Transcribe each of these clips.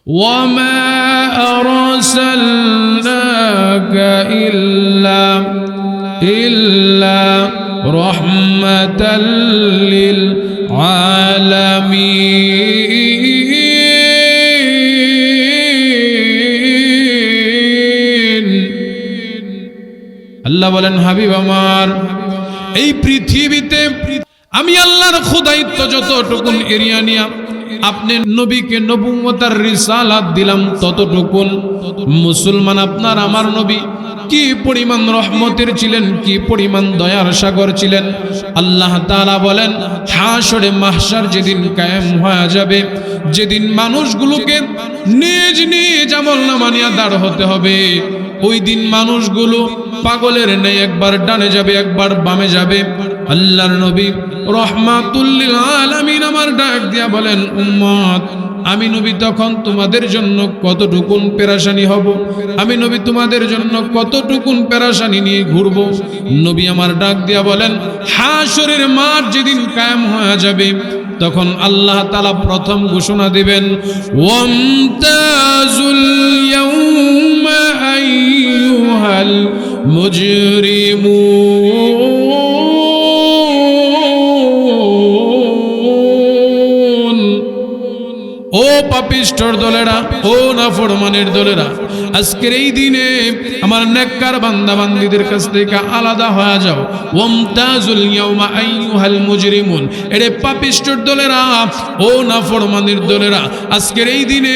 وما أرسلناك إلا رحمة للعالمين আল্লাহ বলেন হাবিব আমার এই পৃথিবীতে আমি আল্লাহর খোদাইত্ব যতটুকুন এরিয়া নিয়া আপনি নবীকে নবুয়তার রিসালাত দিলাম ততটুকুন মুসলমান আপনার আমার নবী কি পরিমাণ রহমতের ছিলেন, কি পরিমাণ দয়ার সাগর ছিলেন। আল্লাহ তাআলা বলেন হাশরে মাহশার যেদিন কায়েম হয়ে যাবে, যেদিন মানুষগুলোকে নিজ নিজ আমলনামা নিয়ে দাঁড় হতে হবে, ওই দিন মানুষগুলো পাগলের ন্যায় একবার ডানে যাবে একবার বামে যাবে। আল্লাহর নবী রহমাতুল লিল আলামিন আমার ডাক দিয়া বলেন উম্মত আমি নবী তখন তোমাদের জন্য কতটুকুন পেরেশানি হব, আমি নবী তোমাদের জন্য কতটুকুন পেরেশানি নিয়ে ঘুরব। নবী আমার ডাক দিয়া বলেন হাশরের মাঠ যেদিন কায়েম হয়ে যাবে তখন আল্লাহ তাআলা প্রথম ঘোষণা দিবেন ওয়ামতাজুল ইয়াউমা আইয়ুহাল মুজরিমুন। ও পাপিষ্ঠর দলেরা, ও নাফরমানের দলেরা, আজকের এই দিনে আমার নেককার বান্দা বান্দীদের কাছ থেকে আলাদা হয়ে যাও। ওয়ামতাজুল ইয়াউমা আইয়ুহাল মুজরিমুন। এরে পাপিষ্ঠর দলেরা, ও নাফরমানের দলেরা, আজকের এই দিনে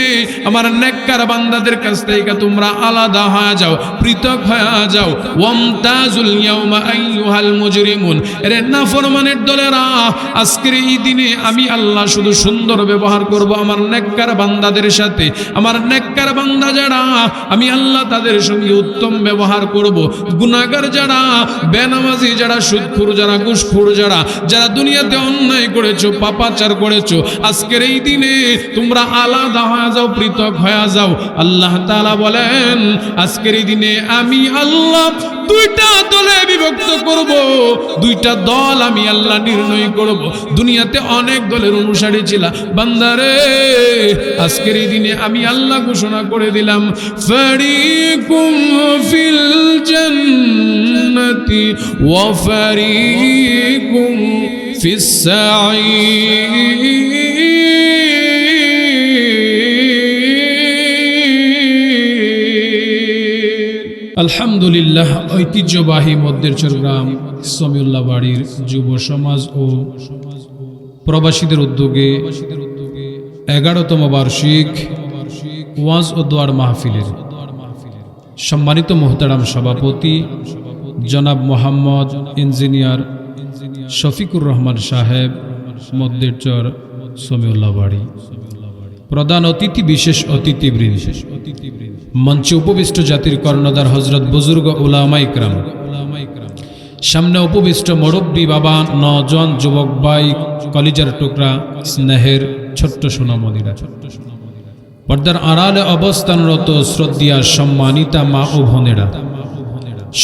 আমার নেককার বান্দাদের কাছ থেকে তোমরা আলাদা হয়ে যাও, পৃথক হয়ে যাও। ওয়ামতাজুল ইয়াউমা আইয়ুহাল মুজরিমুন। এরে নাফরমানের দলেরা, আজকের এই দিনে আমি আল্লাহ শুধু সুন্দর ব্যবহার করব আমার নেককার বান্দাদের সাথে। আমার নেককার বান্দা যারা আমি আল্লাহ তাদের সঙ্গে উত্তম ব্যবহার করব। গুনাহগার যারা, বেনামাজি যারা, সুদখোর যারা, ঘুষখোর যারা, যারা দুনিয়াতে অন্যায় করেছো, পাপাচার করেছো, আজকের এই দিনে তোমরা আলাদা হয়ে যাও, পৃথক হয়ে যাও। আল্লাহ তাআলা বলেন আজকের এই দিনে আমি আল্লাহ দুইটা দলে বিভক্ত করব, দুইটা দল আমি আল্লাহ নির্ণয় করব। দুনিয়াতে অনেক দলের অনুসারী ছিল বান্দারে, আজকের এই দিনে আমি আল্লাহ ঘোষণা করে দিলাম ফারিকুম ফিল জান্নাতি ওয়া ফারিকুম ফিস সাঈর। আলহামদুলিল্লাহ ঐতিহ্যবাহী মধ্যের চট্টগ্রাম সমিউল্লাহ বাড়ির যুব সমাজ ও প্রবাসীদের উদ্যোগে 11তম বার্ষিক ওয়াজ ও দোয়ার মাহফিলের সম্মানিত মোহতারাম সভাপতি জনাব মোহাম্মদ ইঞ্জিনিয়ার শফিকুর রহমান সাহেব মধ্যের চর সমিউল্লাহ বাড়ি, প্রধান অতিথি বিশেষ অতিথিবৃন্দ, মঞ্চে উপবিষ্ট জাতির কর্ণধার হজরত বুজুর্গ উলামা ইকরাম, সামনে উপবিষ্ট মুরব্বী বাবা, নওজোয়ান যুবক ভাই, কলিজার টুকরা, স্নেহের ছোট্ট সোনামণিরা, পর্দার আড়ালে অবস্থানরত শ্রদ্ধা সম্মানিতা মা ও বোনেরা,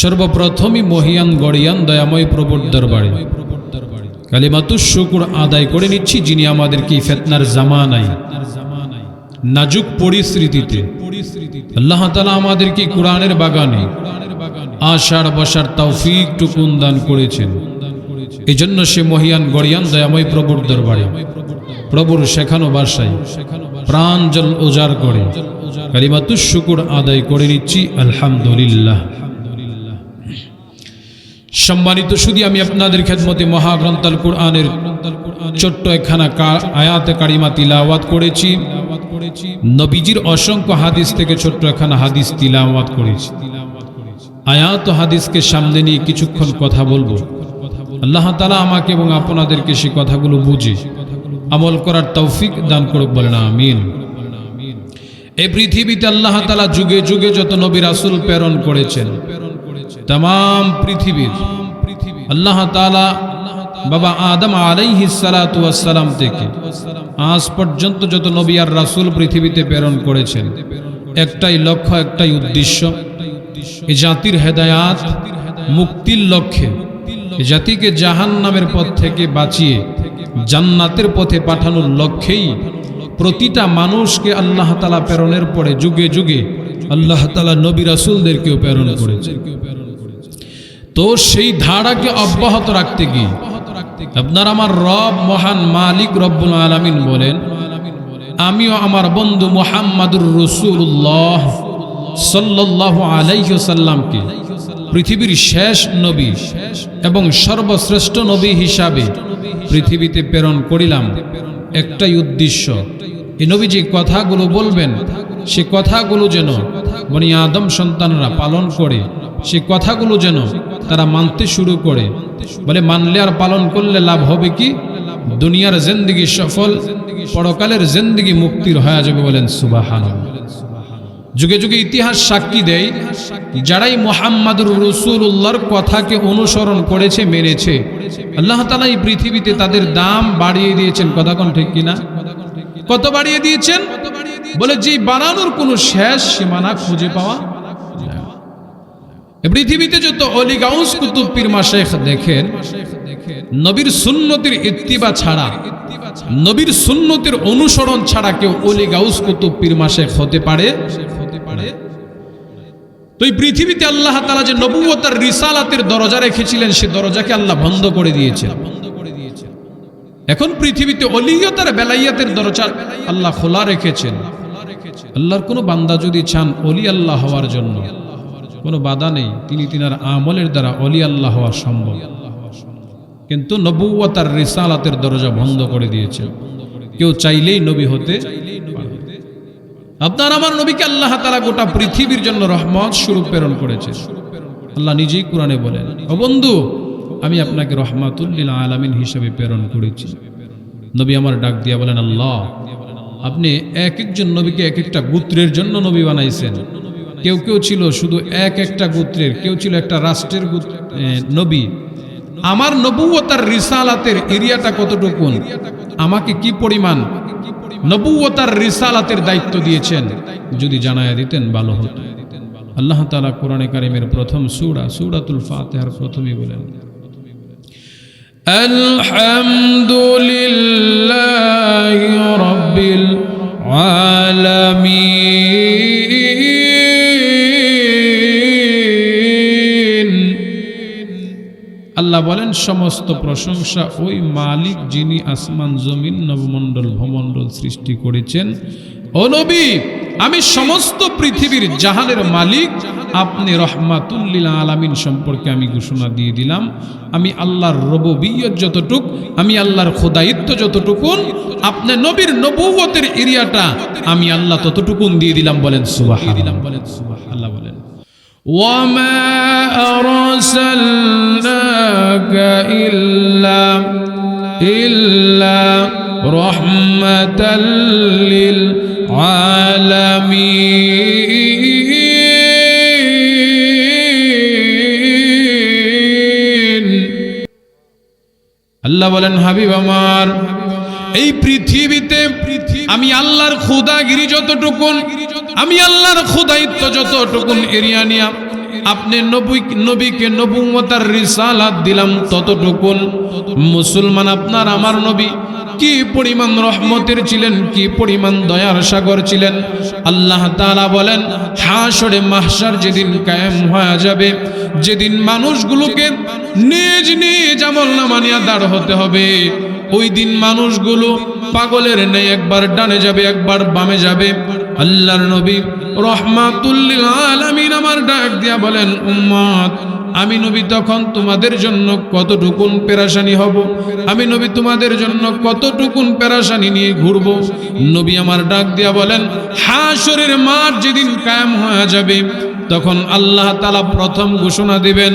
সর্বপ্রথমই মহিয়ান গড়িয়ান দয়াময় প্রভুর দরবারে কালিমাতুশ শুকর আদায় করে নিচ্ছি, যিনি আমাদেরকে ফিতনার জামানায় নাজুক পরিস্থিতিতে আল্লাহ তাআলা আমাদেরকে কোরআনের বাগানে আশার বসার তৌফিক টুকুন দান করেছেন। এই জন্য সে মহিয়ান গড়িয়ান দয়াময় প্রভুর দরবারে প্রভুর শেখানো ভাষায় প্রাঞ্জল উজাড় করে কালিমাতুশ শুকর আদায় করে নিচ্ছি আলহামদুলিল্লাহ। সম্মানিত সুধী, আমি আপনাদের খেদমতে মহাগ্রন্থ আল কুরআনের ছোট্ট একখানা আয়াতে কারিমা তিলাওয়াত করেছি। নবীজির অসংখ্য হাদিস থেকে ছোট্ট একখানা হাদিস তিলাওয়াত করেছি। আয়াত ও হাদিসকে সামনে নিয়ে কিছুক্ষণ কথা বলবো। আল্লাহ তাআলা আমাকে এবং আপনাদেরকে সেই কথাগুলো বুঝে আমল করার তৌফিক দান করুক, বলেন আমিন। এই পৃথিবীতে আল্লাহ তাআলা যুগে যুগে যত নবী রাসূল প্রেরণ করেছেন, तमाम পৃথিবীর আল্লাহ তাআলা বাবা আদম আলাইহিস সালাতু ওয়াস সালাম থেকে আজ পর্যন্ত যত নবী আর রাসূল পৃথিবীতে প্রেরণ করেছেন, একটাই লক্ষ্য, একটাই উদ্দেশ্য, এই জাতির হেদায়াত, মুক্তির লক্ষ্যে এই জাতিকে জাহান্নামের পথ থেকে বাঁচিয়ে জান্নাতের পথে পাঠানোর লক্ষ্যেই প্রতিটা মানুষকে আল্লাহ তাআলা প্রেরণের পরে যুগে যুগে আল্লাহ তাআলা নবী রাসূলদেরকেও প্রেরণ করেছে। তো সেই ধারাকে অব্যাহত রাখতে গিয়ে আপনার আমার রব মহান মালিক রব্বুল আলামিন বলেন, আমিও আমার বন্ধু মুহাম্মাদুর রাসূলুল্লাহ সাল্লাল্লাহু আলাইহি ওয়াসাল্লামকে পৃথিবীর শেষ নবী এবং সর্বশ্রেষ্ঠ নবী হিসাবে পৃথিবীতে প্রেরণ করিলাম একটাই উদ্দেশ্য, এই নবী যে কথাগুলো বলবেন সে কথাগুলো যেন বনি আদম সন্তানরা পালন করে, সে কথাগুলো যেন তারা মানতে শুরু করে। বলে মানলে আর পালন করলে লাভ হবে কি? দুনিয়ার জিন্দেগি সফল, পরকালের জিন্দেগি মুক্তির হয়ে যাবে। বলেন সুবহানাল্লাহ। যুগে যুগে ইতিহাস সাক্ষী দেয়, যারাই মুহাম্মাদুর রাসূলুল্লাহর কথাকে অনুসরণ করেছে, মেনেছে, আল্লাহ তাআলা এই পৃথিবীতে তাদের দাম বাড়িয়ে দিয়েছেন। কথা কোন ঠিক কিনা? কত বাড়িয়ে দিয়েছেন? বলে যে বাড়ানোর কোনো শেষ সীমানা খুঁজে পাওয়া যায় না। পৃথিবীতে যত অলি গাউস কুতুব পীর মাশায়েখ দেখেন, নবীর সুন্নতের ইত্তিবা ছাড়া, নবীর সুন্নতের অনুসরণ ছাড়া কেউ অলি গাউস কুতুব পীর মাশায়েখ হতে পারে? তো এই পৃথিবীতে আল্লাহ তাআলা যে নবুয়ত আর রিসালাতের দরজা রেখেছিলেন, সে দরজাকে আল্লাহ বন্ধ করে দিয়েছেন। এখন পৃথিবীতে ওলিয়ত আর বেলায়েতের দরজা আল্লাহ খোলা রেখেছেন। আল্লাহর কোনো বান্দা যদি চান ওলি আল্লাহ হওয়ার জন্য, কোনো বাধা নেই, তিনি তিনার আমলের দ্বারা ওলি আল্লাহ হওয়া সম্ভব। কিন্তু নবুয়ত আর রিসালাতের দরজা বন্ধ করে দিয়েছে, কেউ চাইলেই নবী হতে পারে। আপনার আমার নবীকে আল্লাহ তাআলা গোটা পৃথিবীর জন্য রহমত স্বরূপ প্রেরণ করেছে। আল্লাহ নিজেই কোরআনে বলেন, ও বন্ধু, আমি আপনাকে রহমাতুল লিল আলামিন হিসেবে প্রেরণ করেছি। নবী আমার ডাক দিয়া বলেন, আল্লাহ, আপনি এক একজন নবীকে এক একটা গোত্রের জন্য নবী বানাইছেন। কেউ কেউ ছিল শুধু এক একটা গোত্রের, কেউ ছিল একটা রাষ্ট্রের নবী। আমার নবুয়ত আর রিসালাতের এরিয়াটা কতটুকুন, আমাকে কি পরিমাণ নবুয়ত আর রিসালাতের দায়িত্ব দিয়েছেন, যদি জানায়া দিতেন ভালো হতো। আল্লাহ তাআলা কোরআনে কারীমের প্রথম সূরা সূরাতুল ফাতিহার প্রথমেই বলেন, আলহামদুলিল্লাহি রাব্বিল আলামিন। আল্লাহ বলেন, সমস্ত প্রশংসা ওই মালিক যিনি আসমান জমিন নবমণ্ডল ভূমণ্ডল সৃষ্টি করেছেন। ও নবী, আমি সমস্ত পৃথিবীর জাহানের মালিক, আপনি রহমাতুল লিল আলামিন সম্পর্কে আমি ঘোষণা দিয়ে দিলাম। আমি আল্লাহর রুবুবিয়্যত যতটুক, আমি আল্লাহর খোদায়িত্ব যতটুকুন, আপনি নবীর নবুয়তের এরিয়াটা আমি আল্লাহ ততটুকুন দিয়ে দিলাম। বলেন সুবহানাল্লাহ। আল্লাহ বলেন, ওয়ামা আরসালনাকা ইল্লা রাহমাতাল লিল আলামিন। আল্লাহ বলেন, হাবিব আমার, এই পৃথিবীতে আমি আল্লাহর খোদাগিরি যতটুকুন, আমি আল্লাহর খোদায়িত্ব যতটুকুন এরিয়া নিয়া আপনি নবীকে নবুয়ত আর রিসালাত দিলাম ততটুকুন। মুসলমান, আপনার আমার নবী কি পরিমাণ রহমতের ছিলেন, কি পরিমাণ দয়ার সাগর ছিলেন। আল্লাহ তাআলা বলেন, হাশরে মাহশার যেদিন কায়েম হয়ে যাবে, যেদিন মানুষগুলোকে নিজ নিজ আমলনামা নিয়ে দাঁড় হতে হবে, ওই দিন মানুষগুলো পাগলের ন্যায় একবার ডানে যাবে, একবার বামে যাবে। আল্লাহর নবী রহমাতুল লিল আলামিন আমার ডাক দিয়া বলেন, উম্মত, আমি নবী তখন তোমাদের জন্য কতটুকুন পেরেশানি হব, আমি নবী তোমাদের জন্য কতটুকুন পেরেশানি নিয়ে ঘুরব। নবী আমার ডাক দিয়া বলেন, হাশরের মাঠ যেদিন কায়েম হয়ে যাবে, তখন আল্লাহ তাআলা প্রথম ঘোষণা দিবেন,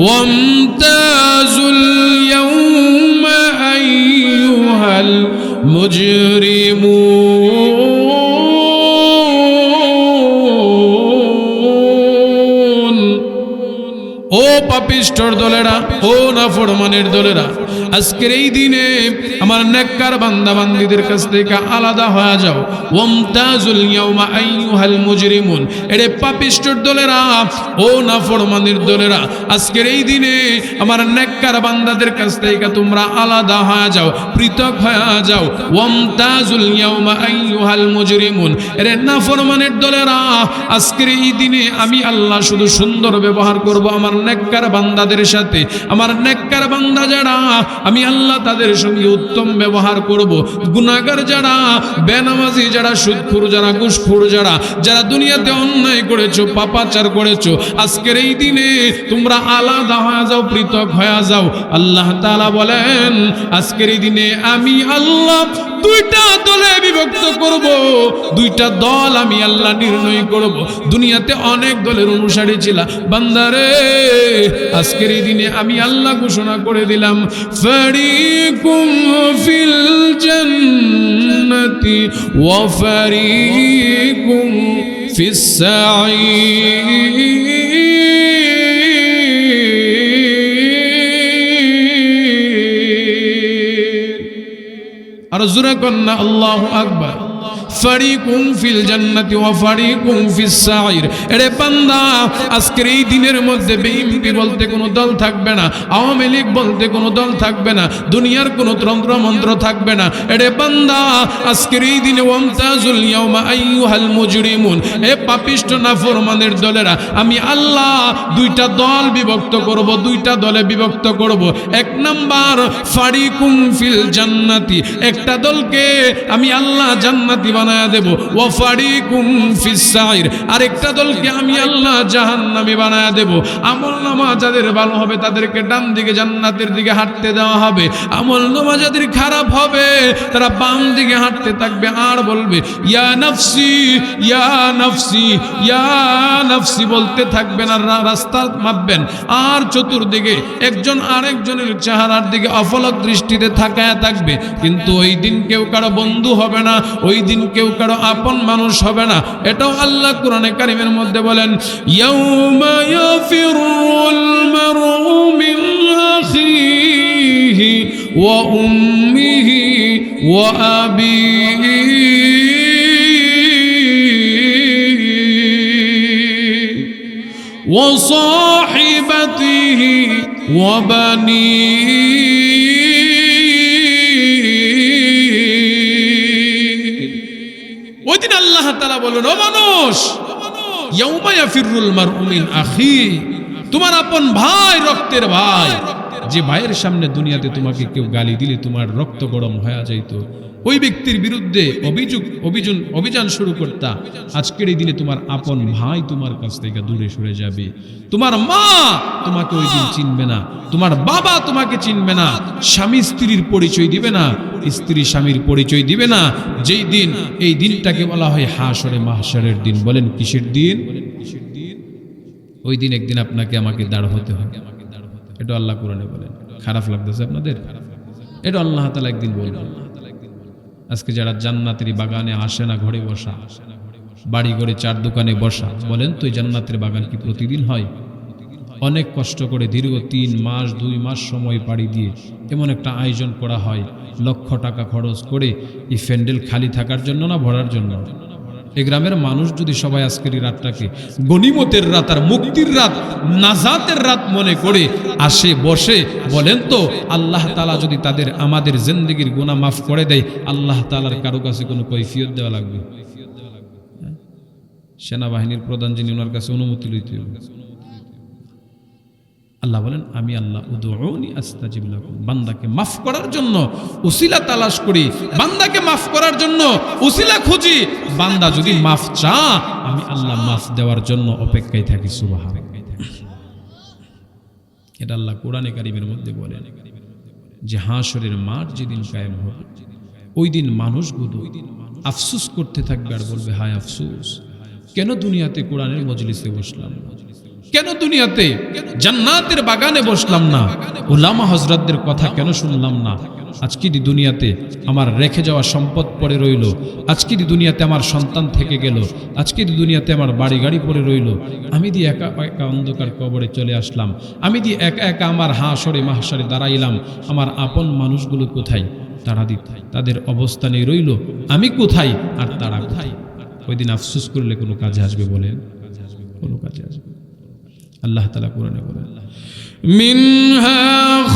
ওয়ামতাজুল ইয়াউমা আইয়ুহাল মুজরিমুন। ও পাপিষ্ঠর দলেরা, ও নাফরমানের দলেরা, আজকের এই দিনে আমার নেককার বান্দা বান্দীদের কাছ থেকে আলাদা হয়ে যাও। ওয়ামতাজুল ইয়াউমা আইয়ুহাল মুজরিমুন, এরে পাপিষ্ঠর দলেরা, ও নাফরমানের দলেরা, আজকের এই দিনে আমার নেককার বান্দাদের কাছ থেকে তোমরা আলাদা হয়ে যাও, পৃথক হয়ে যাও। ওয়ামতাজুল ইয়াউমা আইয়ুহাল মুজরিমুন, এরে নাফরমানের দলেরা, আজকের এই দিনে আমি আল্লাহ শুধু সুন্দর ব্যবহার করব আমার নেককার বান্দাদের সাথে। আমার নেককার বান্দা যারা, আমি আল্লাহ তাদের সঙ্গে উত্তম ব্যবহার করব। গুনাহগার যারা, বেনামাজি যারা, সুদখোর যারা, ঘুষখোর যারা, যারা দুনিয়াতে অন্যায় করেছো, পাপাচার করেছো, আজকের এই দিনে তোমরা আলাদা হয়ে যাও, পৃথক হয়ে যাও। আল্লাহ তাআলা বলেন আজকের এই দিনে আমি আল্লাহ দুইটা দলে বিভক্ত করব, দুইটা দল আমি আল্লাহ নির্ণয় করব। দুনিয়াতে অনেক দলের অনুসারী ছিল, বান্দারে আজকের এই দিনে আমি আল্লাহ ঘোষণা করে দিলাম, ফারিকুম ফিল জান্নাতি ওয়া ফারিকুম ফিস সাঈর। আর জোরে কন্না আল্লাহু আকবার। ফারিকুম ফিল জান্নাতি ওয়া ফারিকুম ফিস সাঈর, এরে বান্দা আজকের এই দিনের মধ্যে বিএনপি বলতে কোনো দল থাকবে না, আওয়ামী লীগ বলতে কোনো দল থাকবে না, দুনিয়ার কোনো তন্ত্র মন্ত্র থাকবে না। এরে বান্দা আজকের এই দিনে ওয়ামতাজুল ইয়াউমা আইয়ুহাল মুজরিমুন, এ পাপিষ্ঠ নাফরমানের দলেরা, আমি আল্লাহ দুইটা দল বিভক্ত করব, দুইটা দলে বিভক্ত করব। এক নাম্বার ফারিকুম ফিল জান্নাতি, একটা দলকে আমি আল্লাহ জান্নাতি বানায়া দেব। ওয়া ফারিকুম ফিস সাঈর, আরেকটা দলকে আমি আল্লাহ জাহান্নামী বানায়া দেব। আমলনামা যাদের ভালো হবে তাদেরকে ডান দিকে জান্নাতের দিকে হাঁটতে দেওয়া হবে, আমলনামা যাদের খারাপ হবে তারা বাম দিকে হাঁটতে থাকবে আর বলবে ইয়া নফসি ইয়া নফসি ইয়া নফসি বলতে থাকবেন, আর রাস্তা মাপবেন, আর চতুর্দিকে একজন আরেকজনের চেহারার দিকে অপলক দৃষ্টিতে তাকায়া থাকবে। কিন্তু ওই দিন কেউ কারো বন্ধু হবে না, ওই দিন কেউ কারো আপন মানুষ হবে না। এটাও আল্লাহ কোরআনে কারিমের মধ্যে বলেন, ইয়াউমা ইয়াফিরুল মারউ মিন আখিহি ওয়া উম্মিহি ওয়া আবিহি ওয়া সাহিবাতিহি ওয়া বানিহি। ওই দিন আল্লাহ তাআলা বলেন, ও মানুষ, ইয়াউমা ইয়াফিরুল মারউ মিন আখি, তোমার আপন ভাই, রক্তের ভাই, যে ভাইয়ের সামনে দুনিয়াতে তোমাকে কেউ গালি দিলে তোমার রক্ত গরম হয়ে যাইত, ওই ব্যক্তির বিরুদ্ধে অভিযান শুরু করতা, আজকের এই দিনে তোমার আপন ভাই তোমার কাছ থেকে দূরে সরে যাবে। তোমার মা তোমাকে ওই দিন চিনবে না, তোমার বাবা তোমাকে চিনবে না, স্বামী স্ত্রীর পরিচয় দিবে না, স্ত্রী স্বামীর পরিচয় দিবে না। যেই দিন, এই দিনটাকে বলা হয় হাশরে মাহশরের দিন। বলেন কিসের দিন? ওই দিন একদিন আপনাকে আমাকে দাঁড় হতে হবে। এটা আল্লাহ কোরআনে বলেন। খারাপ লাগতেছে আপনাদের? এটা আল্লাহ তাআলা একদিন বলবেন। আজকে যারা জান্নাতের বাগানে আসে না, ঘরে বসা, বাড়ি ঘরে চার দোকানে বসা, বলেন তো এই জান্নাতের বাগান কি প্রতিদিন হয়? অনেক কষ্ট করে দীর্ঘ 3 মাস 2 মাস সময় পাড়ি দিয়ে এমন একটা আয়োজন করা হয়, লক্ষ টাকা খরচ করে। এই প্যান্ডেল খালি থাকার জন্য না, ভরার জন্য? এই গ্রামের মানুষ যদি সবাই আজকের রাতটাকে গনিমতের রাত আর মুক্তির রাত, নাজাতের রাত মনে করে আসে বসে, বলেন তো আল্লাহ তাআলা যদি তাদের আমাদের জিন্দেগির গুনাহ মাফ করে দেয়, আল্লাহ তাআলার কারো কাছে কোনো কৈফিয়ত দেওয়া লাগবে? সেনাবাহিনীর প্রধান যিনি, ওনার কাছে অনুমতি লইতে হবে। আল্লাহ বলেন, আমি আল্লাহ উদউনি আস্তাজিব লাকুম, বান্দাকে মাফ করার জন্য উসিলা তালাশ করি, বান্দাকে মাফ করার জন্য উসিলা খুঁজি। বান্দা যদি মাফ চা, আমি আল্লাহ মাফ দেওয়ার জন্য অপেক্ষায় থাকি। সুবহানাল্লাহ। এটা আল্লাহ কোরআনে কারীমের মধ্যে বলেন যে হাশরের মাঠ যেদিন কায়েম হবে, ওই দিন মানুষগুলো আফসোস করতে থাকবে আর বলবে, হায় আফসোস, কেন দুনিয়াতে কোরআনের মজলিসে বসলাম না, কেন দুনিয়াতে জান্নাতের বাগানে বসলাম না, উলামা হযরতদের কথা কেন শুনলাম না, আজকের দুনিয়াতে আমার রেখে যাওয়া সম্পদ পড়ে রইল, আজকের দুনিয়াতে আমার সন্তান থেকে গেল, আজকের দুনিয়াতে আমার বাড়ি গাড়ি পড়ে রইল, আমি দিয়ে একা একা অন্ধকার কবরে চলে আসলাম, আমি দিয়ে একা একা আমার হাসরে মাহশরে দাঁড়াইলাম, আমার আপন মানুষগুলো কোথায়? তারা তাদের অবস্থানে রইল, আমি কোথায় আর তারা কোথায়? ওই দিন আফসোস করলে কোনো কাজে আসবে বলেন? কোনো কাজে আসবে? আল্লাহ তাআলা কোরআনে বলেন, মিনহা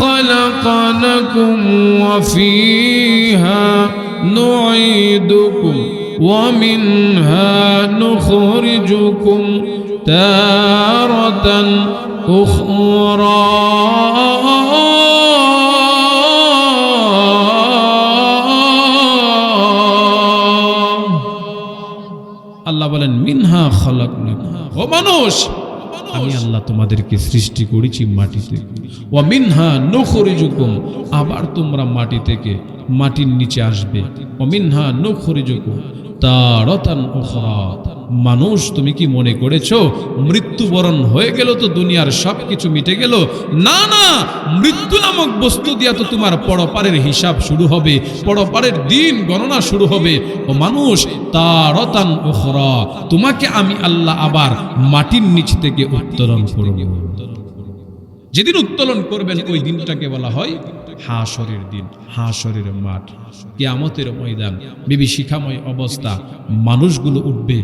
খালাকনাকুম ওয়া ফিহা নুঈদুকুম ওয়া মিনহা নুখরিজুকুম তারাতান উখরা। আল্লাহ বলেন, মিনহা খালাকনাকুম, ও মানুষ, আমি আল্লাহ তোমাদেরকে সৃষ্টি করেছি মাটি থেকে, ওয়া মিনহা নুখরিজুকুম, আবার তোমরা মাটি থেকে মাটির নিচে আসবে, ওয়া মিনহা নুখরিজুকুম তারাতান উখরা। মানুষ, তুমি কি মনে করেছো মৃত্যুবরণ হয়ে গেল তো দুনিয়ার সবকিছু মিটে গেল? না না, মৃত্যু নামক বস্তু দিয়া তো তোমার পরপারের হিসাব শুরু হবে, পরপারের দিন গণনা শুরু হবে। ও মানুষ, তারাতান উখরা, তোমাকে আমি আল্লাহ আবার মাটির নিচ থেকে উত্তোলন করব। যেদিন উত্তোলন করবেন ওই দিনটাকে বলা হয় হাশরের দিন, হাশরের মাঠ, কিয়ামতের ময়দান, বিভীষিকাময় অবস্থা। মানুষগুলো উঠবে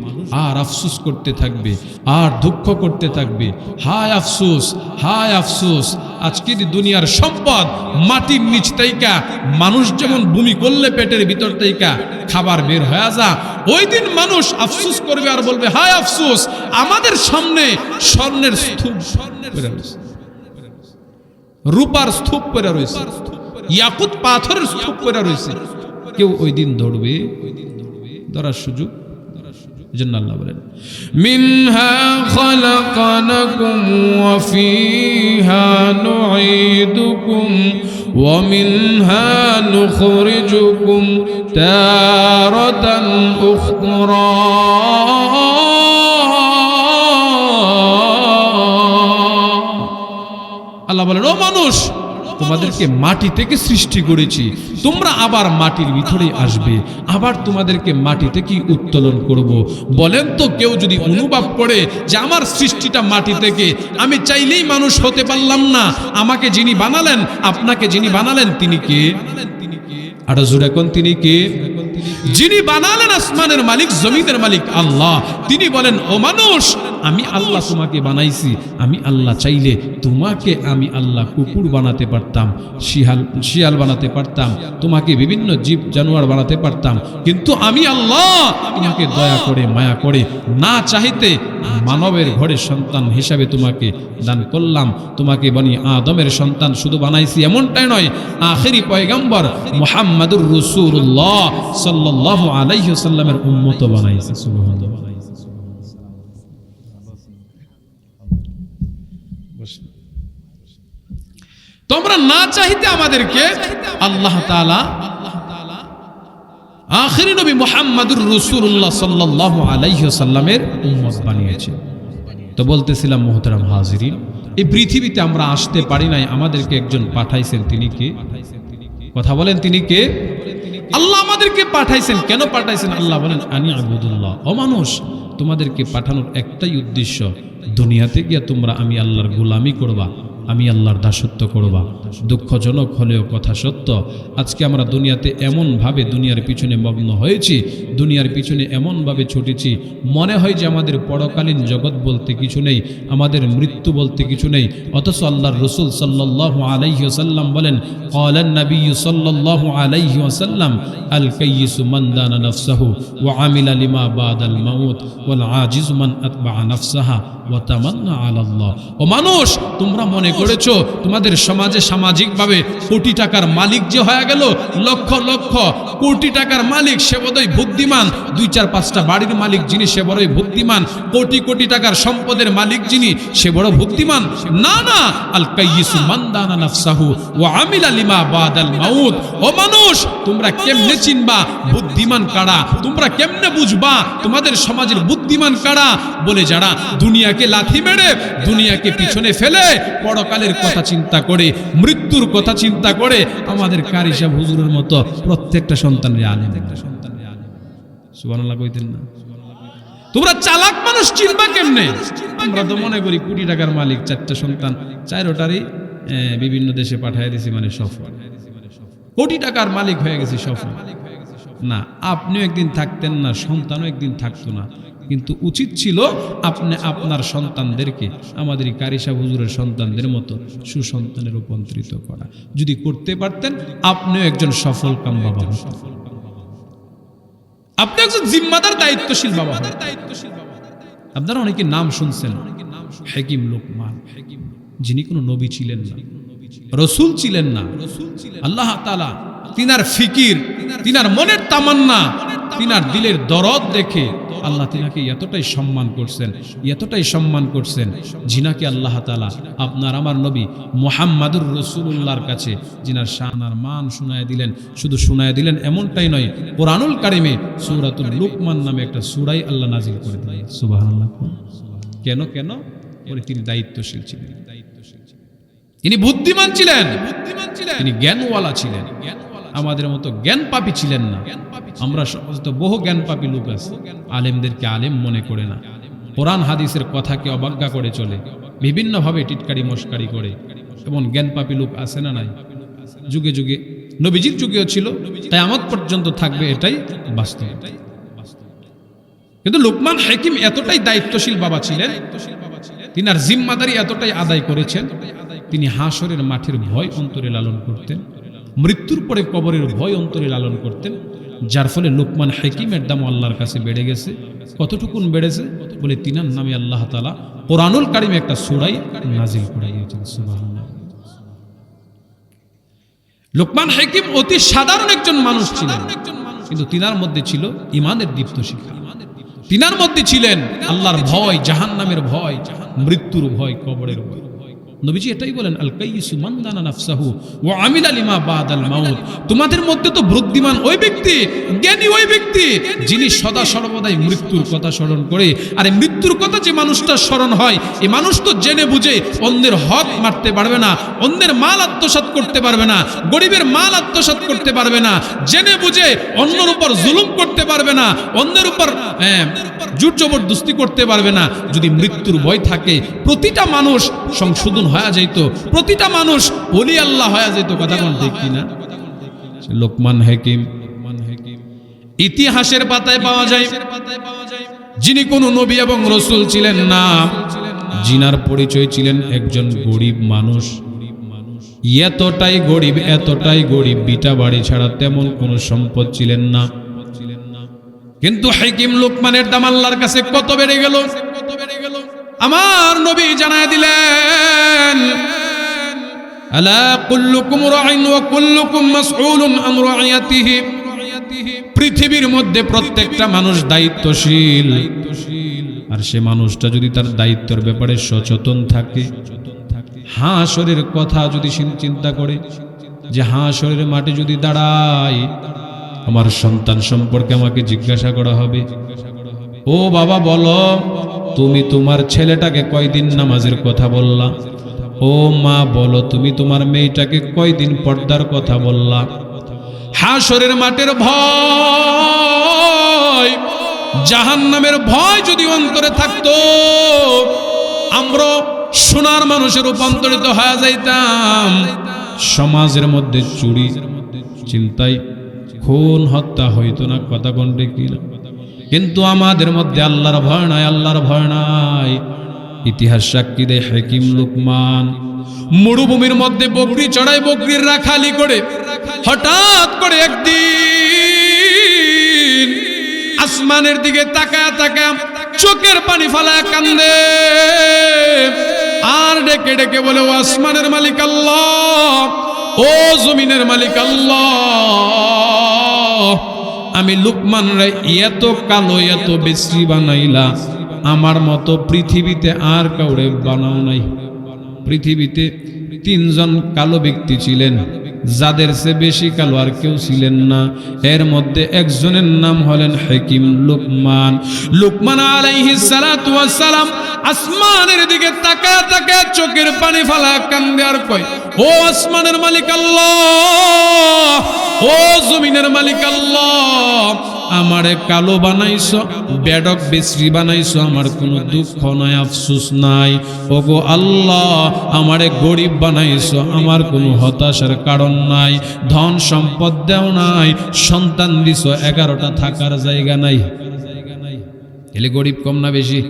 আর আফসোস করতে থাকবে, আর দুঃখ করতে থাকবে, হায় আফসোস, হায় আফসোস, আজকের দুনিয়ার সম্পদ মাটির নিচ থেকে, মানুষ যেমন বমি করলে পেটের ভিতর থেকে খাবার বের হয়ে যা, ওই দিন মানুষ আফসোস করবে আর বলবে, হায় আফসোস, আমাদের সামনে স্বর্ণের স্তূপ পড়ে রয়েছে, রূপার স্তূপ পড়ে রয়েছে, ইয়াকুত পাথরের স্তূপ পড়ে রয়েছে। কেউ ওই দিন ধরবে? ধরার সুযোগ? এজন্য আল্লাহ বলেন, মিনহা খালাকনাকুম ওয়া ফিহা নুঈদুকুম ওয়া মিনহা নুখরিজুকুম তারাতান উখরা। আল্লাহ বলেন, ও মানুষ, তোমাদেরকে মাটি থেকে সৃষ্টি করেছি, তোমরা আবার মাটির ভিতরে আসবে, আবার তোমাদেরকে মাটি থেকে উত্তোলন করব। বলেন তো, কেউ যদি অনুভব করে যে আমার সৃষ্টিটা মাটি থেকে, আমি চাইলেই মানুষ হতে পারলাম না, আমাকে যিনি বানালেন, আপনাকে যিনি বানালেন, তিনি কে? আর জোরে কোন তিনি কে? যিনি বানালেন আসমানের মালিক, জমিনের মালিক আল্লাহ, তিনি বলেন, ও মানুষ, আমি আল্লাহ তোমাকে বানাইছি, আমি আল্লাহ চাইলে তোমাকে আমি আল্লাহ কুকুর বানাতে পারতাম, শিয়াল বানাতে পারতাম, তোমাকে বিভিন্ন জীব জানোয়ার বানাতে পারতাম, কিন্তু আমি আল্লাহ তোমাকে দয়া করে মায়া করে না চাইতে মানবের ঘরে সন্তান হিসাবে তোমাকে দান করলাম, তোমাকে বনি আদমের সন্তান শুধু বানাইছি এমনটাই নয়, আখেরি পয়গম্বর মুহাম্মদুর রাসূলুল্লাহ সাল্লাল্লাহু আলাইহি ওয়াসাল্লামের উম্মত বানাইছি। সুবহানাল্লাহ। তোমরা না চাইতে আমাদেরকে আল্লাহ তাআলা আখেরি নবী মুহাম্মদুর রাসূলুল্লাহ সাল্লাল্লাহু আলাইহি ওয়াসাল্লামের উম্মত বানিয়েছে। তো বলতেছিলাম মুহতারাম হাজিরিন, এই পৃথিবীতে আমরা আসতে পারি নাই, আমাদেরকে একজন পাঠাইছেন, তিনি কে? কথা বলেন, তিনি কে? আল্লাহ আমাদেরকে পাঠাইছেন। কেন পাঠাইছেন? আল্লাহ বলেন, আনি আবুদুল্লাহ, ও মানুষ, তোমাদেরকে পাঠানোর একটাই উদ্দেশ্য, দুনিয়াতে গিয়ে তোমরা আমি আল্লাহর গোলামি করবা, আমি আল্লাহর দাসত্ব করবা। দুঃখজনক হলেও কথা সত্য, আজকে আমরা দুনিয়াতে এমনভাবে দুনিয়ার পিছনে মগ্ন হয়েছি, দুনিয়ার পিছনে এমনভাবে ছুটেছি, মনে হয় যে আমাদের পরকালীন জগৎ বলতে কিছু নেই, আমাদের মৃত্যু বলতে কিছু নেই। অথচ আল্লাহর রাসূল সাল্লাল্লাহু আলাইহি ওয়াসাল্লাম বলেন, ক্বালান নবী সাল্লাল্লাহু আলাইহি ওয়াসাল্লাম, আল কাইয়িসু মান দানা নাফসাহু ওয়া আমিলা লিমা বাদাল মাউত ওয়াল আজিজু মান আতবা নাফসাহা ওয়া তামান্না আলাল্লাহ। ও মানুষ, তোমরা মনে করেছো তোমাদের সমাজে সামাজিকভাবে কোটি টাকার মালিক যে হয়ে গেল, লক্ষ লক্ষ কোটি টাকার মালিক, সে বোধহয় বুদ্ধিমান, 2-4-5টা বাড়ির মালিক যিনি, সে বড়ই বুদ্ধিমান, কোটি কোটি টাকার সম্পদের মালিক যিনি, সে বড় বুদ্ধিমান? না না, আল কাইয়িসু মান দানা নাফসাহু ওয়া আমিলা লিমা বাদাল মাউত। ও মানুষ, তোমরা কেমনে চিনবা বুদ্ধিমান কারা? তোমরা কেমনে বুঝবা তোমাদের সমাজের বুদ্ধিমান কারা? বলে যারা দুনিয়াকে লাথি মেরে, দুনিয়াকে পিছনে ফেলে, পরকালের কথা চিন্তা করে, মৃত্যুর কথা চিন্তা করে আমাদের কারি সাহেব হুজুরের মতো প্রত্যেকটা সন্তানের আলেম। সুবহানাল্লাহ কইতেন না? তোমরা চালাক মানুষ চিনবা কেমনে? আমরা তো মনে করি কোটি টাকার মালিক, 4টা সন্তান, 4টারই বিভিন্ন দেশে পাঠিয়ে দিয়েছি, মানে সফল, কোটি টাকার মালিক হয়ে গেছি সফল। না, আপনিও একদিন থাকতেন না, সন্তানও একদিন থাকতো না, কিন্তু উচিত ছিল আপনি আপনার সন্তানদেরকে আমাদের এই কারি সাহেব হুজুরের সন্তানদের মতো সুসন্তানে রূপান্তরিত করা। যদি করতে পারতেন আপনিও একজন সফল কাম বাবা হতেন, আপনি একজন জিম্মাদার দায়িত্বশীল বাবা হতেন। আপনারা অনেকে নাম শুনছেন, হাকিম লোকমান, যিনি কোনো নবী ছিলেন না, রসুল ছিলেন না। আল্লাহ তাআলা তিনার ফিকির, তিনার মনের তামান্না, তিনার দিলের দরদ দেখে আল্লাহ তিনাকে এতটাই সম্মান করছেন, এতটাই সম্মান করছেন, যিনাকে আল্লাহ তাআলা আপনার আমার নবী মুহাম্মাদুর রাসূলুল্লাহর কাছে যিনার শান আর মান শুনায় দিলেন। শুধু শুনায় দিলেন এমনটাই নয়, কোরআনুল কারিমে সূরাতুল লুকমান নামে একটা সূরাই আল্লাহ নাজিল করে দিলেন। সুবহানাল্লাহ। কেন? বলে তিনি দায়িত্বশীল ছিলেন, তিনি বুদ্ধিমান ছিলেন, তিনি জ্ঞানওয়ালা ছিলেন, আমাদের মতো জ্ঞান পাপী ছিলেন না। আমরা সমস্ত বহু জ্ঞান পাপী লোক আছে, আলেমদেরকে আলেম মনে করে না, কোরআন হাদিসের কথাকে অবজ্ঞা করে চলে, বিভিন্নভাবে টিটকারি মস্কারি করে, এমন জ্ঞান পাপী লোক আছে না নাই? যুগে যুগে, নবীজির যুগেও ছিল, কিয়ামত পর্যন্ত থাকবে, এটাই বাস্তব। কিন্তু লোকমান হাকিম এতটাই দায়িত্বশীল বাবা ছিলেন, তিনার জিম্মাদারি এতটাই আদায় করেছেন, তিনি হাসরের মাঠের ভয় অন্তরে লালন করতেন, মৃত্যুর পরে কবরের ভয় অন্তরে লালন করতেন, যার ফলে লোকমান হাকিমের দাম আল্লাহর কাছে বেড়ে গেছে। কতটুকুন বেড়েছে? বলে তিনার নামে আল্লাহ তাআলা কোরআনুল কারিমে একটা সূরাই নাজিল করে দিয়েছেন। সুবহানাল্লাহ। লোকমান হাকিম অতি সাধারণ একজন মানুষ ছিলেন, কিন্তু তিনার মধ্যে ছিল ঈমানের দীপ্ত শিখা, তিনার মধ্যে ছিলেন আল্লাহর ভয়, জাহান্নামের ভয়, মৃত্যুর ভয়, কবরের ভয়। নবীজি এটাই বলেন, আল কাইয়িসু মান দানা নাফসাহু ওয়া আমিলা লিমা বাদাল মাউত। তোমাদের মধ্যে তো বুদ্ধিমান ওই ব্যক্তি, জ্ঞানী ওই ব্যক্তি, যিনি সদা সর্বদাই মৃত্যুর কথা স্মরণ করে। আর এই মৃত্যুর কথা যে মানুষটা স্মরণ হয়, এই মানুষ তো জেনে বুঝে অন্যের হক মারতে পারবে না, অন্যের মাল আত্মসাৎ করতে পারবে না, গরিবের মাল আত্মসাৎ করতে পারবে না, জেনে বুঝে অন্যের উপর জুলুম করতে পারবে না, অন্যের উপর জোর জবরদস্তি করতে পারবে না। যদি মৃত্যুর ভয় থাকে, প্রতিটা মানুষ সংশোধন হয়ে যাইত, প্রতিটা মানুষ ওলি আল্লাহ হয়ে যাইত। কথা কোন ঠিক কিনা? লোকমান হাকিম ইতিহাসের পাতায় পাওয়া যায়, যিনি কোনো নবী এবং রাসূল ছিলেন না, যিনার পরিচয় ছিলেন একজন গরিব মানুষ। এতটাই গরিব, বিটা বাড়ি ছাড়া তেমন কোনো সম্পদ ছিলেন না। কিন্তু হাকিম লোকমানের দাম আল্লাহর কাছে কত বেড়ে গেল! আমার নবী জানায় দিলেন, আলা কুল্লুকুম রাইন ওয়া কুল্লুকুম মাসউলুন আন রাইয়াতিহি। পৃথিবীর মধ্যে প্রত্যেকটা মানুষ দায়িত্বশীল, আর সে মানুষটা যদি তার দায়িত্বের ব্যাপারে সচেতন থাকে, হাসরের কথা যদি চিন্তা করে যে হাসরের মাঠে যদি দাঁড়ায়, আমার সন্তান সম্পর্কে আমাকে জিজ্ঞাসা করা হবে, ও বাবা বলো তুমি তোমার ছেলেটাকে কয়দিন নামাজের কথা বললা? ও মা বলো তুমি তোমার মেয়েটাকে কয়দিন পর্দার কথা বললা? হাসরের মাঠের ভয়, জাহান্নামের ভয় যদি অন্তরে থাকতো, আমরা সোনার মানুষের রূপান্তরিত হয়ে যাইতাম। সমাজের মধ্যে চুরি, চিন্তায় খুন, হত্যা হইতো না। কথা কোনটা কি? কিন্তু আমাদের মধ্যে আল্লাহর ভয় নাই, আল্লাহর ভয় নাই। ইতিহাস সাক্ষী দেয়, হাকিম লোকমান মরুভূমির মধ্যে বকরি চড়াই, বকরির রাখালি করে হঠাৎ করে একদিন আসমানের দিকে তাকায়া চোখের পানি ফালায় কান্দে, আর ডেকে ডেকে বলে, ও আসমানের মালিক আল্লাহ, ও জমিনের মালিক আল্লাহ, আমি লোকমান রে এত কালো, এত বেশি বানাইলা, আমার মতো পৃথিবীতে আর কাউরে বানাও নাই। পৃথিবীতে 3 জন কালো ব্যক্তি ছিলেন, যাদের চেয়ে বেশি কালো আর কেউ ছিলেন না। এর মধ্যে একজনের নাম হলেন হাকিম লুকমান। লুকমান আলাইহিস সালাতু ওয়াস সালাম আসমানের দিকে তাকায় তাকায় চোখের পানি ফালা কান্দে আর কয়, ও আসমানের মালিক আল্লাহ, ও জমিনের মালিক আল্লাহ, আমারে কালো বানাইছো, বেডক বিশ্রী বানাইছো, আমার কোনো দুঃখ নাই, আফসোস নাই। ওগো আল্লাহ, আমারে গরিব বানাইছো, আমার কোনো হতাশার কারণ নাই। ধন সম্পদ দেও নাই, সন্তান দিছো, 11টা থাকার জায়গা নাই। এলে গরিব কম না বেশি?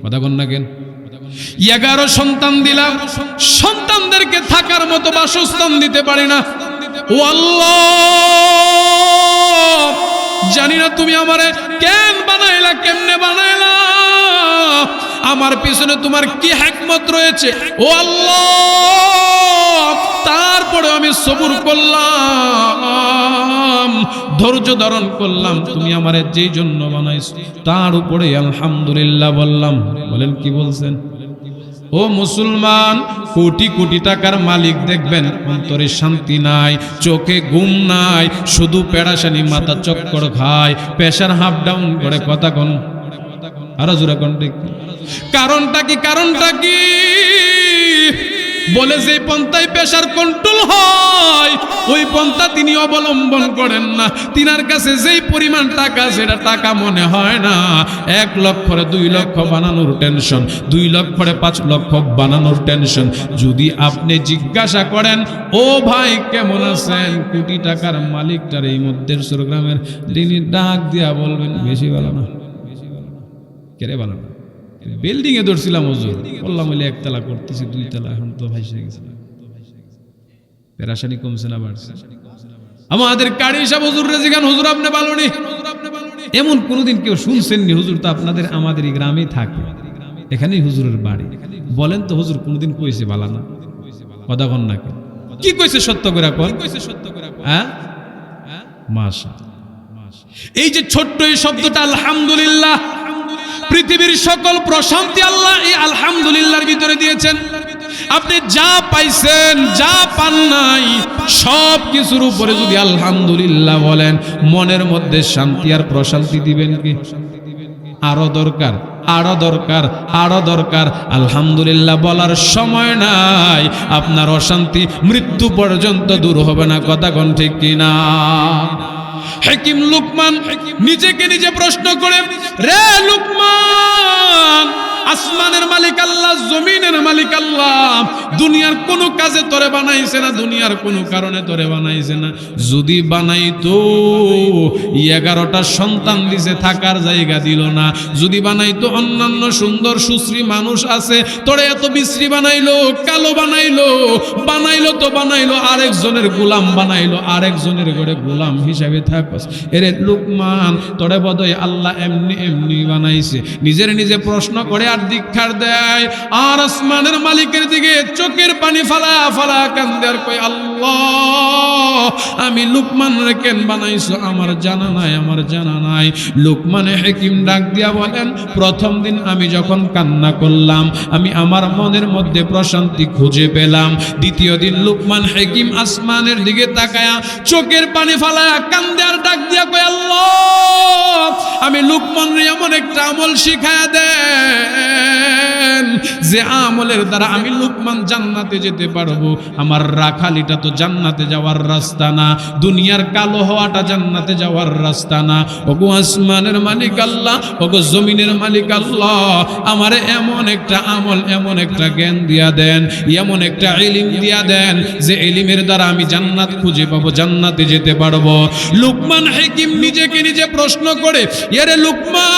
কথা কন না কেন? 11 সন্তান দিলাম, সন্তানদেরকে থাকার মতো বাসস্থান দিতে পারি না। ও আল্লাহ, জানি না তুমি আমারে কেন বানাইলা, কেমনে বানাইলা, আমার পিছনে তোমার কি হিকমত রয়েছে। ও আল্লাহ, তারপরে আমি সবুর করলাম, ধৈর্য ধারণ করলাম, তুমি আমারে যেই জন্য বানাইছো তার উপরে আলহামদুলিল্লাহ বললাম। বলেন কি বলছেন? ও মুসলমান, কোটি কোটি টাকার মালিক দেখবেন অন্তরে শান্তি নাই, চোখে ঘুম নাই, শুধু পেড়াশানি, মাথা চক্কর খায়, প্রেসার হাফ ডাউন করে। কথা কোন আরো জোরে কোন? কারণটা কি? কারণটা কি? বলে যে পন্থায় প্রেসার কন্ট্রোল হয় ওই পন্থা তিনি অবলম্বন করেন না। তিনার কাছে যেই পরিমাণ টাকা, সেটা টাকা মনে হয় না। 1 লক্ষরে 2 লক্ষ বানানোর টেনশন, 2 লক্ষরে 5 লক্ষ বানানোর টেনশন। যদি আপনি জিজ্ঞাসা করেন, ও ভাই কেমন আছেন, কোটি টাকার মালিকটার এই মধ্যে চট্টগ্রামের, তিনি ডাক দিয়া বলবেন, বেশি ভালো না, কেরে ভালো না, বিল্ডিং এ ধরছিলাম হুজুর, বললাম বলে 1 তলা করতেছি, 2 তলা, এখন তো ভাইসে গেছে। পেরাশানি কমছে না বাড়ছে? আমাদের কারি সাহেব হুজুর রেজিগান, হুজুর আপনি ভালো নেই, এমন কোনোদিন কেউ শুনছেননি? হুজুর তো আপনাদের আমাদের এই গ্রামেই থাকে, এখানেই হুজুরের বাড়ি। বলেন তো হুজুর কোনোদিন কইছে ভালো না? কথা কন না কেন? কি কইছে সত্য করে কোন? হ্যাঁ, মাশাআল্লাহ। এই যে ছোট্ট এই শব্দটা আলহামদুলিল্লাহ, পৃথিবীর সকল প্রশান্তি আল্লাহ এই আলহামদুলিল্লাহর ভিতরে দিয়েছেন। আপনি যা পাইছেন, যা পান নাই, সব কিছুর উপরে যদি আলহামদুলিল্লাহ বলেন, মনের মধ্যে শান্তি আর প্রশান্তি দিবেন কি? আরো দরকার, আরো দরকার, আরো দরকার। আলহামদুলিল্লাহ বলার সময় নাই, আপনার অশান্তি মৃত্যু পর্যন্ত দূর হবে না। কথা কোন ঠিক কিনা? হাকিম লুকমান নিজেকে নিজে প্রশ্ন করে, রে লুকমান, আসমানের মালিক আল্লাহ, জমিনের মালিক আল্লাহ, দুনিয়ার কোনো কাজে তোরে বানাইছে না, দুনিয়ার কোনো কারণে তোরে বানাইছে না। যদি বানাইতো 11টা সন্তান দিছে, থাকার জায়গা দিল না। যদি বানাইতো অন্যান্য সুন্দর সুশ্রী মানুষ আছে, তোরে এত বিশ্রী বানাইলো, কালো বানাইলো, বানাইলো তো বানাইলো, আরেকজনের গোলাম বানাইলো, আরেকজনের ঘরে গোলাম হিসাবে থাকস। এরে লুকমান, তোরে বোধহয় আল্লাহ এমনি এমনি বানাইছে। নিজের নিজে প্রশ্ন করে আর দীক্ষার দেয়, আর আসমানের মালিকের দিকে চোখের পানি ফালা ফালা কান্দে আর কই, আল্লাহ আমি লুকমান রে কেন বানাইছো, আমার জানা নাই, আমার জানা নাই। লুকমানে হাকিম ডাক দিয়া বলেন, প্রথম দিন আমি যখন কান্না করলাম, আমি আমার মনের মধ্যে প্রশান্তি খুঁজে পেলাম। দ্বিতীয় দিন লুকমান হাকিম আসমানের দিকে তাকায়া চোখের পানি ফালায়া কান্দে আর ডাক দিয়া কই, আল্লাহ আমি লুকমান রে এমন একটা আমল শিখায়া দেন যে আমলের দ্বারা আমি লুকমান জান্নাতে যেতে পারবো। আমার রাখালিটা তো জান্নাতে যাওয়ার রাস্তা না, দুনিয়ার কালো হওয়াটা জান্নাতে যাওয়ার রাস্তা না। ওগো আসমানের মালিক আল্লাহ, ওগো জমিনের মালিক আল্লাহ, আমারে এমন একটা আমল, এমন একটা জ্ঞান দিয়া দেন, এমন একটা ইলম দিয়া দেন যে ইলমের দ্বারা আমি জান্নাত খুঁজে পাবো, জান্নাতে যেতে পারবো। লুকমান হাকিম নিজেকে নিজে প্রশ্ন করে, এরে লুকমান,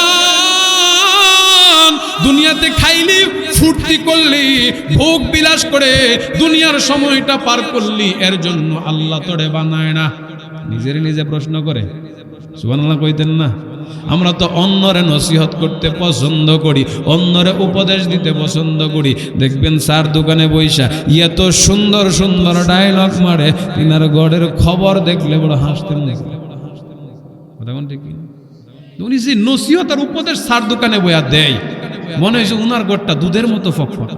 দুনিয়াতে খাইলি, ফুর্তি করলি, ভোগ বিলাস করে দুনিয়ার সময়টা পার করলি, এর জন্য আল্লাহ তোরে বানায় না? নিজের নিজে প্রশ্ন করে। সুবহানাল্লাহ কইতেন না? আমরা তো অন্যরে নসিহত করতে পছন্দ করি, অন্যরে উপদেশ দিতে পছন্দ করি। দেখবেন স্যার দোকানে বইসা এত সুন্দর সুন্দর ডায়লগ মারে, তিনার গড়ের খবর দেখলে বড় হাসতেন। উনি যে নসিহত আর উপদেশ স্যার দোকানে বইয়া দেয়, মনে হয়েছে উনার গড়টা দুধের মতো ফকফকা।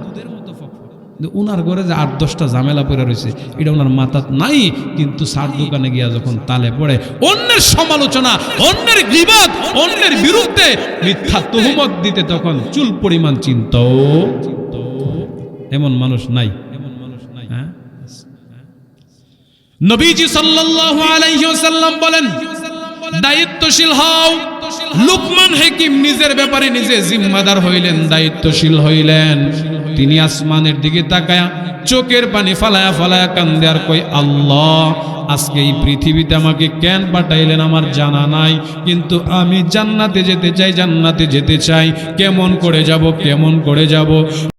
উনার ঘরে যে 8-10টা ঝামেলা পড়ে রয়েছে এটা ওনার মাথাত নাই, কিন্তু সার দোকানে গিয়া যখন তালে পড়ে অন্যের সমালোচনা, অন্যের গীবত, অন্যের বিরুদ্ধে মিথ্যা তুহমত দিতে তখন চুল পরিমাণ চিন্তা। এমন মানুষ নাই, হ্যাঁ? নবীজি সাল্লাল্লাহু আলাইহি ওয়াসাল্লাম বলেন, দায়িত্বশীল হও। লুকমান হাকিম নিজের ব্যাপারে নিজে জিম্মাদার হইলেন, দায়িত্বশীল হইলেন। তিনি আসমানের দিকে তাকায়া চোখের পানি ফালায়া ফালায়া কান্দে আর কই, আল্লাহ আজকে এই পৃথিবীতে আমাকে কেন পাঠাইলেন আমার জানা নাই, কিন্তু আমি জান্নাতে যেতে চাই, জান্নাতে যেতে চাই। কেমন করে যাব, কেমন করে যাব?